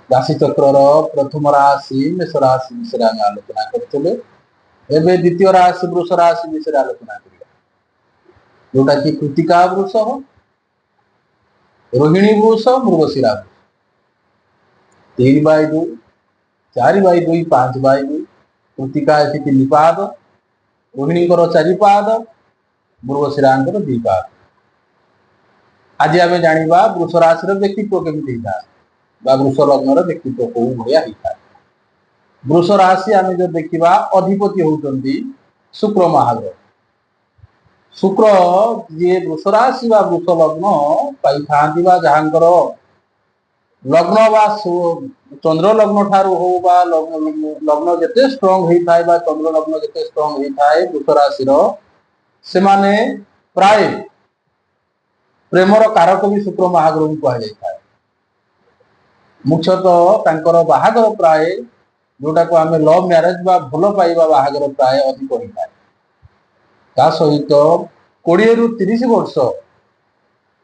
राशि चक्र प्रथम राशि मेष राशि विषय आम आलोचना करते द्वितीय राशि वृष राशि विषय आलोचना करिया जोटा कि कृतिका वृष रोहिणी वृष मृगशिरा वृष 3/2 4/2 5/2 कृतिका 3 पाद रोहिणी 4 पाद मृगशिरा 2 पाद। आज आम जाना वृष राशि व्यक्तित्व केमती था वृष लग्न व्यक्तित्व कौ भाया होता है। वृष राशि आम जो देखा अधिपति होती शुक्र महाग्रह शुक्र जी वृष राशि वृष लग्न पाई था जहांकर लग्न व चंद्र लग्न ठारू हो लग्न जिते स्ट्रंग होता है चंद्र लग्न जिते स्ट्रंग होता है वृष राशि से माने प्राय प्रेमर कारक भी शुक्र महाग्रह को कहुए मुख्यतः बाहागर प्राय जोटा को आम लव मैरेज भल पाइबा बाहागर प्राय अधिक होता है सहित 20 ରୁ 30 वर्ष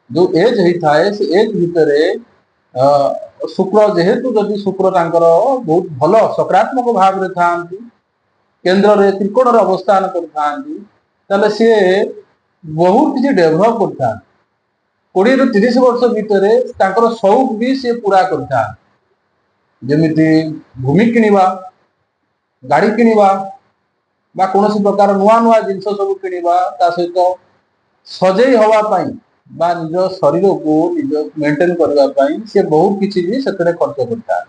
जो एज होता है से एज भितर शुक्र जेहेतु जदि शुक्र बहुत भल सकारात्मक भाव में था केन्द्र में त्रिकोण अवस्थान कर सी बहुत किसी डेभलप करता 20 ରୁ 30 वर्ष भितर शौक भी सी पूरा करता जमी भूमि किणवा गाड़ी किणवा कौन प्रकार नुआ नुआ जिन सब किणवा सहित सजई हवापाई निज शरीर को निज मेंटेन करने से बहुत किसी भी से खर्च करता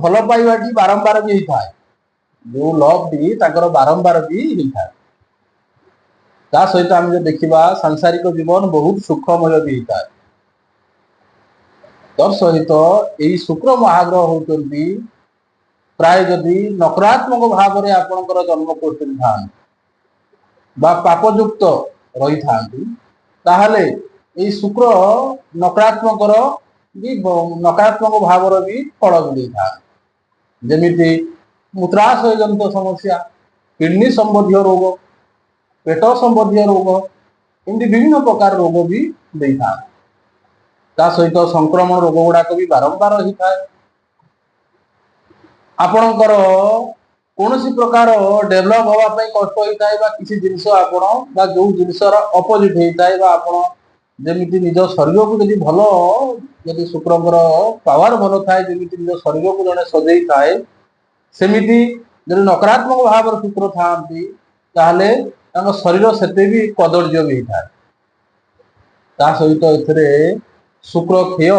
भल पाइबा बारंबार भी होता है जो लव भी बारंबार भी होता है सहित आम जो देखा सांसारिक जीवन बहुत सुखमय भी होता है। सहित यही शुक्र महाग्रह होती प्राय जदि नकारात्मक भाव में आपणकर जन्म कर पापयुक्त रही था शुक्र नकारात्मक नकारात्मक भाव भी फल भी था जमी मूत्राशय जनित समस्या किडनी संबंधी रोग पेट संबंधी रोग एमती विभिन्न प्रकार रोग भी दे था सहित संक्रमण रोग गुड़ाक भी बारंबार होता है आपणकर कौन प्रकार डेभलप हाँपाई कष्ट होता है किसी जिनस जो जिनसर अपोजिट होता है जमी निज शरीर को जब भल जब शुक्र पावर भल थाए जमी निज शरीर को जड़े सजई थाए सेमिति जब नकारात्मक भाव शुक्र था शरीर से भी कदर्य भी होता है सहित शुक्र क्षय